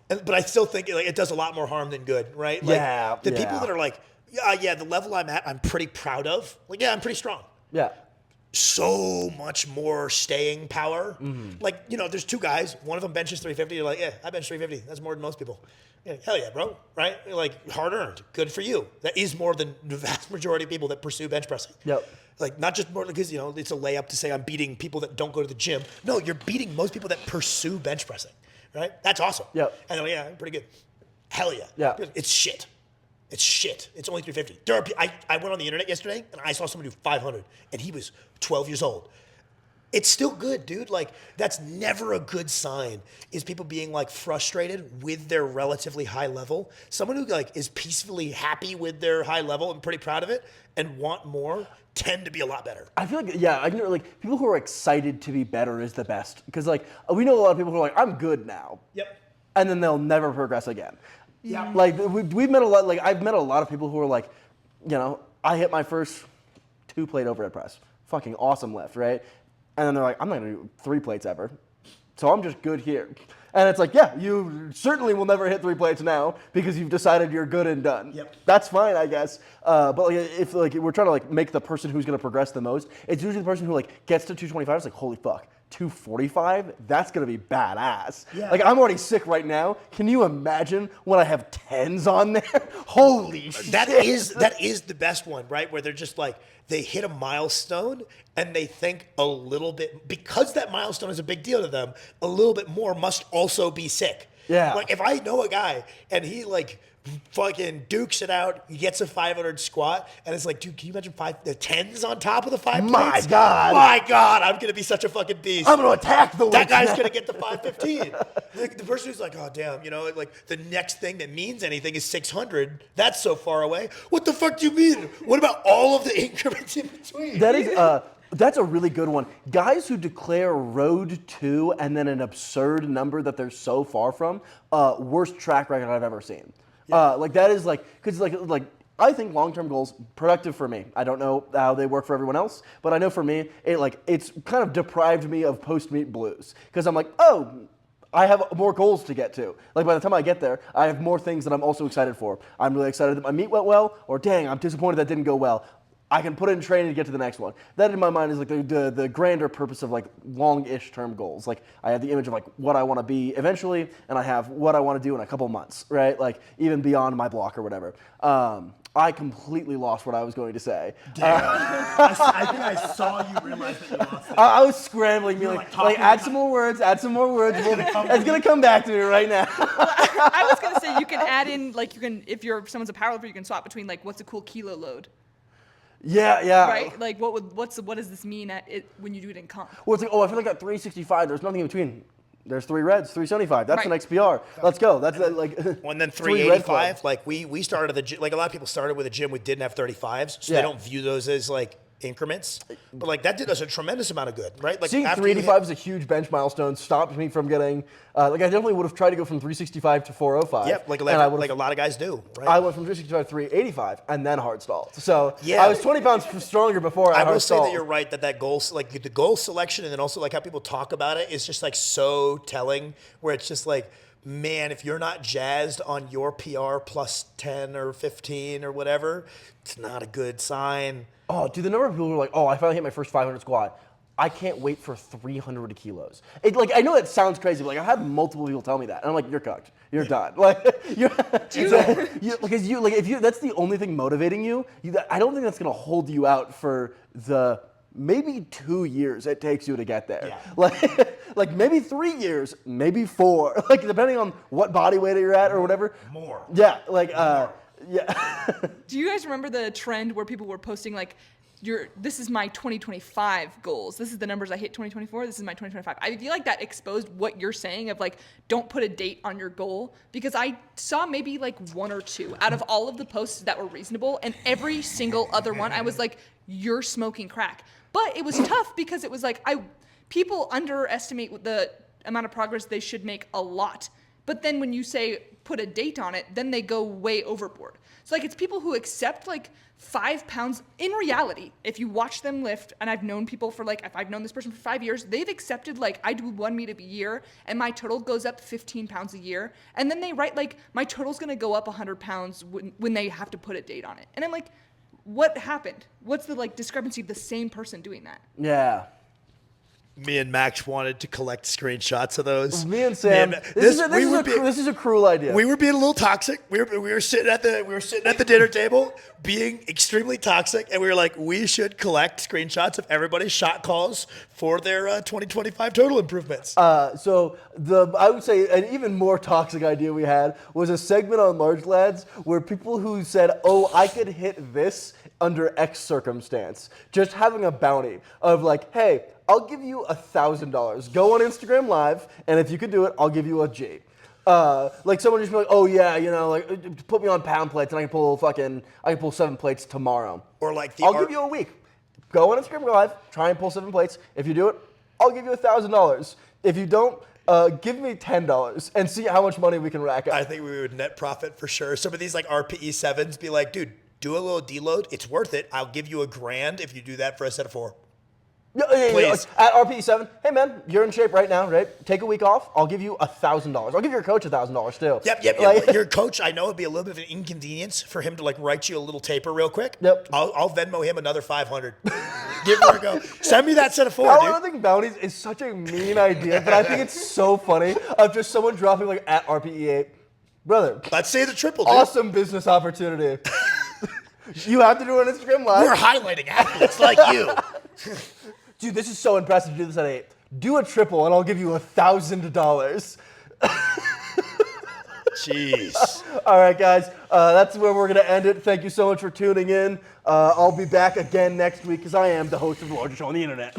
I still think it does a lot more harm than good, right? Like, the people that are like, the level I'm at, I'm pretty proud of. Like, I'm pretty strong. Yeah. So much more staying power. Like, there's two guys. One of them benches 350. You're like, yeah, I bench 350. That's more than most people. Yeah, hell yeah, bro. Right? Like, hard earned. Good for you. That is more than the vast majority of people that pursue bench pressing. Yep. Like, not just more because, it's a layup to say I'm beating people that don't go to the gym. No, you're beating most people that pursue bench pressing. Right? That's awesome. Yep. And they're like, yeah, I'm pretty good. Hell yeah. Yeah. It's shit. It's shit. It's only 350. There are, I went on the internet yesterday and I saw someone do 500 and he was 12 years old. It's still good, dude. Like, that's never a good sign, is people being like frustrated with their relatively high level. Someone who like is peacefully happy with their high level and pretty proud of it and want more tend to be a lot better. I feel like, I know, like, people who are excited to be better is the best. Because, like, we know a lot of people who are like, I'm good now. Yep. And then they'll never progress again. Yeah. Like, we've met a lot, like, I've met a lot of people who are like, I hit my first 2-plate overhead press. Fucking awesome lift, right? And then they're like, I'm not going to do 3 plates ever. So I'm just good here. And it's like, yeah, you certainly will never hit 3 plates now because you've decided you're good and done. Yep. That's fine, I guess. But like, if like we're trying to like make the person who's going to progress the most, it's usually the person who like gets to 225. It's like, holy fuck, 245? That's going to be badass. Yeah. Like, I'm already sick right now. Can you imagine when I have 10s on there? Holy shit. That is the best one, right? Where they're just like, they hit a milestone and they think a little bit, because that milestone is a big deal to them, a little bit more must also be sick. Yeah. Like, if I know a guy and he like fucking dukes it out, he gets a 500 squat, and it's like, dude, can you imagine the 10s on top of the 5 My plates? God. My God, I'm gonna be such a fucking beast. I'm going to attack the That guy's weights. gonna get the 515. The person who's like, oh damn, like the next thing that means anything is 600. That's so far away. What the fuck do you mean? What about all of the increments in between? That is, that's a really good one. Guys who declare road to and then an absurd number that they're so far from, worst track record I've ever seen. Like that is like, because like I think long-term goals productive for me. I don't know how they work for everyone else, but I know for me, it's kind of deprived me of post-meet blues because I'm like, oh, I have more goals to get to. Like by the time I get there, I have more things that I'm also excited for. I'm really excited that my meet went well, or dang, I'm disappointed that didn't go well. I can put in training to get to the next one. That in my mind is like the grander purpose of like long-ish term goals. Like I have the image of like what I want to be eventually, and I have what I want to do in a couple months, right? Like even beyond my block or whatever. I completely lost what I was going to say. I think I saw you realize that you lost it. I was scrambling, being like add some more words. It's gonna come back to me right now. I was gonna say you can add in like if someone's a powerlifter, you can swap between like what's a cool kilo load. Yeah. Right? Like what does this mean when you do it in comp? Well, it's like, I feel like at 365, there's nothing in between. There's 3 reds, 375. That's Right. the next PR. Let's go. That's like. And then 3 red 385, like we started the gym, like a lot of people started with a gym we didn't have 35s, so Yeah. they don't view those as like increments. But like that did us a tremendous amount of good, right? Like Seeing after you 385 is a huge bench milestone. Stopped me from getting. I definitely would have tried to go from 365 to 405. Yep, like a and I lot, would've- like a lot of guys do, right? I went from 365 to 385 and then hard stalled. So Yeah. I was 20 pounds stronger before I I hard will say stalled. that you're right that goal, like the goal selection, and then also like how people talk about it is just like so telling. Where it's just like, man, if you're not jazzed on your PR plus 10 or 15 or whatever, it's not a good sign. Oh, dude, the number of people who are like, oh, I finally hit my first 500 squat. I can't wait for 300 kilos. Like, I know it sounds crazy, but like, I had multiple people tell me that, and I'm like, you're cooked. You're done. Like, because if that's the only thing motivating you, I don't think that's gonna hold you out for the maybe 2 years it takes you to get there. Yeah. Like maybe 3 years, maybe 4, like depending on what body weight you're at or whatever. More. Yeah, like yeah. Do you guys remember the trend where people were posting like, this is my 2025 goals. This is the numbers I hit 2024. This is my 2025. I feel like that exposed what you're saying of like, don't put a date on your goal, because I saw maybe like 1 or 2 out of all of the posts that were reasonable, and every single other one I was like, you're smoking crack. But it was tough because it was like, people underestimate the amount of progress they should make a lot. But then when you say put a date on it, then they go way overboard. So like, it's people who accept like 5 pounds. In reality, if you watch them lift, and I've known people for like, if I've known this person for 5 years, they've accepted like, I do 1 meet a year and my total goes up 15 pounds a year. And then they write like, my total's gonna go up 100 pounds when they have to put a date on it. And I'm like, what happened? What's the like discrepancy of the same person doing that? Yeah. Me and Max wanted to collect screenshots of those. Me and Sam. This is a cruel idea. We were being a little toxic. We were sitting at the dinner table, being extremely toxic, and we were like, we should collect screenshots of everybody's shot calls for their 2025 total improvements. So I would say an even more toxic idea we had was a segment on Large Lads where people who said, "Oh, I could hit this under X circumstance," just having a bounty of like, "Hey, I'll give you $1,000. Go on Instagram Live, and if you can do it, I'll give you a G." Like someone just be like, "Oh yeah, like put me on pound plates, and I can pull 7 plates tomorrow." Or like I'll give you a week. Go on Instagram Live, try and pull 7 plates. If you do it, I'll give you $1,000. If you don't, give me $10 and see how much money we can rack up. I think we would net profit for sure. Some of these like RPE 7s be like, dude, do a little deload. It's worth it. I'll give you $1,000 if you do that for a set of 4. Yeah, Please. at RPE7, hey man, you're in shape right now, right? Take a week off. I'll give you $1,000. I'll give your coach $1,000 too. Yep. Like, Your coach, I know it'd be a little bit of an inconvenience for him to like write you a little taper real quick. Yep. I'll Venmo him another 500. Give her a go. Send me that set of 4, I dude. don't think bounties is such a mean idea, but I think it's so funny of just someone dropping like at RPE8. Brother, Let's say the triple, dude. awesome business opportunity. You have to do it on Instagram Live. We're highlighting athletes like you. Dude, this is so impressive to do this at 8. Do a triple and I'll give you $1,000. Jeez. All right, guys, that's where we're going to end it. Thank you so much for tuning in. I'll be back again next week because I am the host of the largest show on the internet.